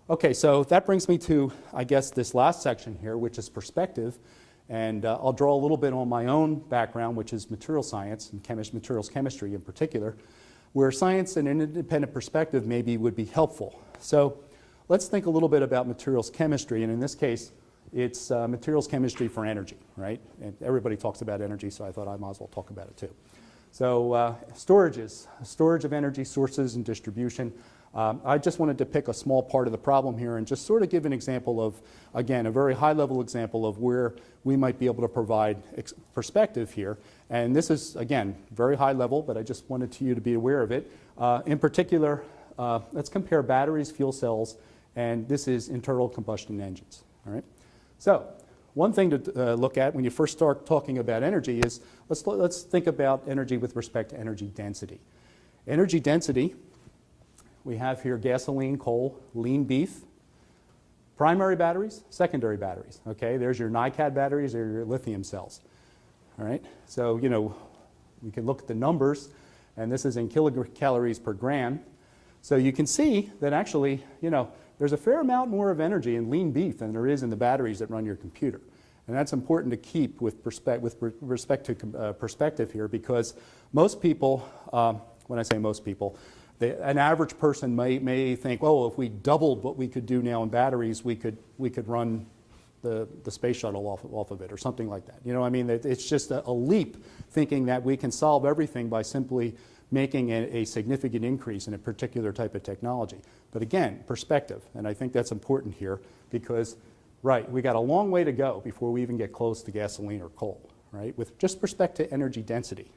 Okay, so that brings me to, I guess, this last section here, which is perspective. And I'll draw a little bit on my own background, which is material science and materials chemistry in particular, where science and an independent perspective maybe would be helpful. So let's think a little bit about materials chemistry. And in this case, it's materials chemistry for energy, right? And everybody talks about energy, so I thought I might as well talk about it too. So storage of energy sources and distribution. I just wanted to pick a small part of the problem here and just sort of give an example of, again, a very high-level example of where we might be able to provide perspective here. And this is, again, very high level, but I just wanted you to be aware of it. In particular, let's compare batteries, fuel cells, and this is internal combustion engines. All right. So one thing to look at when you first start talking about energy is let's think about energy with respect to energy density. Energy density. We have here gasoline, coal, lean beef, primary batteries, secondary batteries. Okay, there's your NiCad batteries or your lithium cells. All right, so we can look at the numbers, and this is in kilocalories per gram. So you can see that actually, there's a fair amount more of energy in lean beef than there is in the batteries that run your computer. And that's important to keep with respect to perspective here, because most people, when I say most people, an average person may think, oh, if we doubled what we could do now in batteries, we could run the space shuttle off of it or something like that. I mean, it's just a leap thinking that we can solve everything by simply making a significant increase in a particular type of technology. But again, perspective, and I think that's important here because, right, we got a long way to go before we even get close to gasoline or coal, right, with just respect to energy density.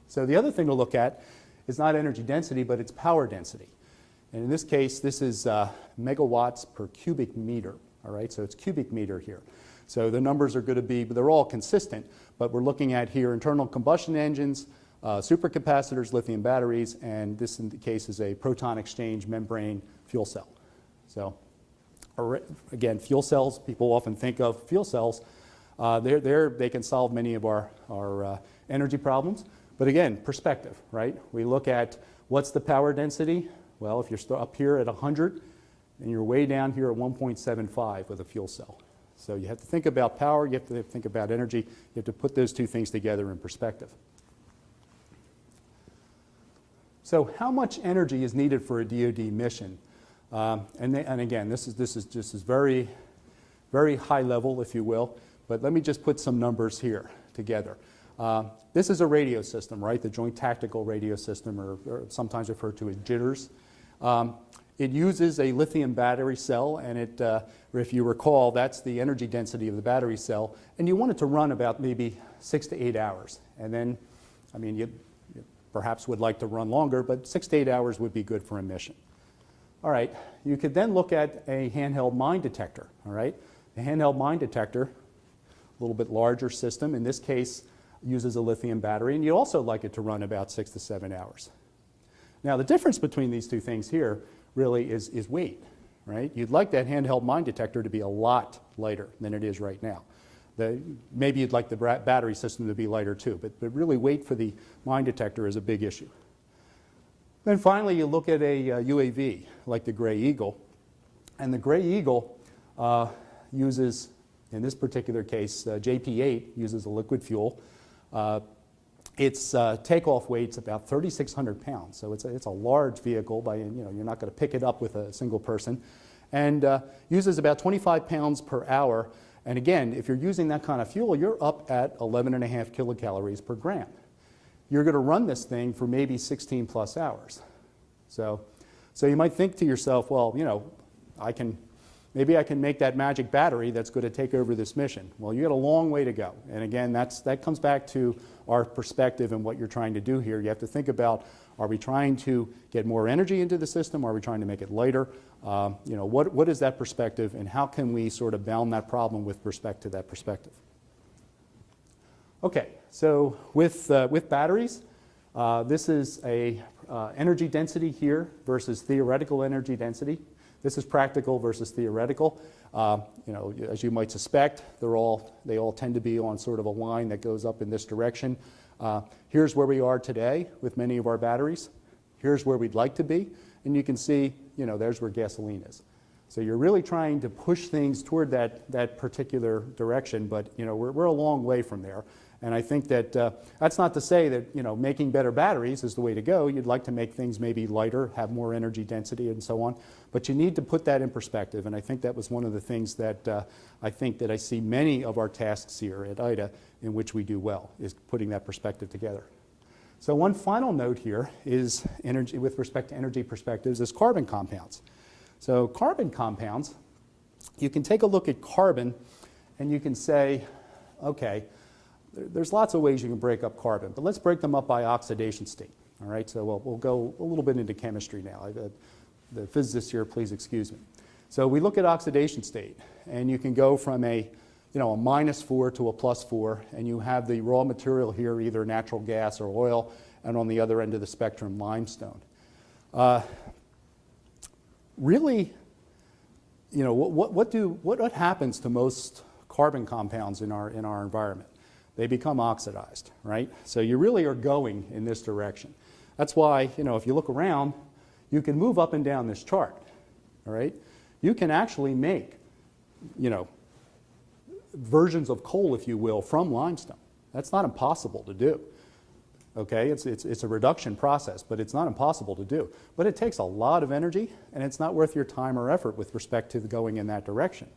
So the other thing to look at is not energy density, but it's power density. And in this case, this is megawatts per cubic meter. All right, so it's cubic meter here. So the numbers are going to be, they're all consistent, but we're looking at here internal combustion engines, supercapacitors, lithium batteries, and this in the case is a proton exchange membrane fuel cell. So again, fuel cells, people often think of fuel cells. They can solve many of our energy problems. But again, perspective, right? We look at what's the power density. Well, if you're up here at 100 and you're way down here at 1.75 with a fuel cell. So you have to think about power, you have to think about energy, you have to put those two things together in perspective. So how much energy is needed for a DoD mission? And again, this is very, very high level, if you will, but let me just put some numbers here together. This is a radio system, right? The Joint Tactical Radio System, or sometimes referred to as JTRS. It uses a lithium battery cell, and if you recall, that's the energy density of the battery cell, and you want it to run about maybe 6 to 8 hours. And then, I mean, you perhaps would like to run longer, but 6 to 8 hours would be good for a mission. All right, you could then look at a handheld mine detector, all right? The handheld mine detector, a little bit larger system, in this case, uses a lithium battery, and you also like it to run about 6 to 7 hours. Now, the difference between these two things here really is weight, right? You'd like that handheld mine detector to be a lot lighter than it is right now. Maybe you'd like the battery system to be lighter too, but really weight for the mine detector is a big issue. Then finally, you look at a UAV, like the Gray Eagle, and the Gray Eagle uses, in this particular case, JP-8 uses a liquid fuel. Its takeoff weight's about 3,600 pounds, so it's a large vehicle. You're not going to pick it up with a single person, and uses about 25 pounds per hour. And again, if you're using that kind of fuel, you're up at 11.5 kilocalories per gram. You're going to run this thing for maybe 16 plus hours. So you might think to yourself, well, maybe I can make that magic battery that's going to take over this mission. Well, you got a long way to go. And again, that comes back to our perspective and what you're trying to do here. You have to think about, are we trying to get more energy into the system? Are we trying to make it lighter? What is that perspective, and how can we sort of bound that problem with respect to that perspective? Okay, so with batteries, this is a energy density here versus theoretical energy density. This is practical versus theoretical. As you might suspect, they all tend to be on sort of a line that goes up in this direction. Here's where we are today with many of our batteries. Here's where we'd like to be, and you can see, there's where gasoline is. So you're really trying to push things toward that particular direction, but we're a long way from there. And I think that that's not to say that making better batteries is the way to go. You'd like to make things maybe lighter, have more energy density, and so on. But you need to put that in perspective. And I think that was one of the things that I see many of our tasks here at IDA in which we do well, is putting that perspective together. So one final note here is energy, with respect to energy perspectives, is carbon compounds. So carbon compounds, you can take a look at carbon and you can say, okay, there's lots of ways you can break up carbon, but let's break them up by oxidation state. All right, so we'll go a little bit into chemistry now. The physicists here, please excuse me. So we look at oxidation state, and you can go from a -4 to a +4, and you have the raw material here, either natural gas or oil, and on the other end of the spectrum, limestone. Really, what happens to most carbon compounds in our environment? They become oxidized, right? So you really are going in this direction. That's why, if you look around, you can move up and down this chart, all right? You can actually make, versions of coal, if you will, from limestone. That's not impossible to do, okay? It's a reduction process, but it's not impossible to do. But it takes a lot of energy, and it's not worth your time or effort with respect to going in that direction.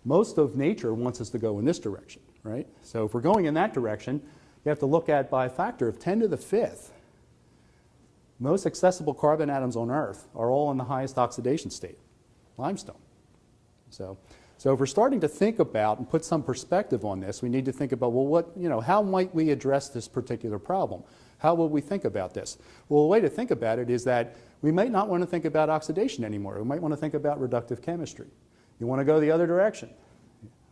Most of nature wants us to go in this direction, right? So if we're going in that direction, you have to look at, by a factor of 10 to the 5th, most accessible carbon atoms on Earth are all in the highest oxidation state, limestone. So if we're starting to think about and put some perspective on this, we need to think about, well, how might we address this particular problem? How will we think about this? Well, the way to think about it is that we might not want to think about oxidation anymore. We might want to think about reductive chemistry. You want to go the other direction,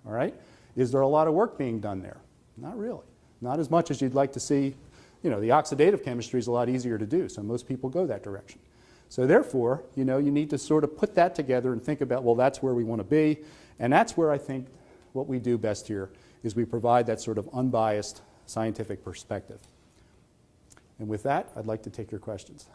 all right? Is there a lot of work being done there? Not really. Not as much as you'd like to see. The oxidative chemistry is a lot easier to do, so most people go that direction. So therefore, you need to sort of put that together and think about, well, that's where we want to be, and that's where I think what we do best here is we provide that sort of unbiased scientific perspective. And with that, I'd like to take your questions.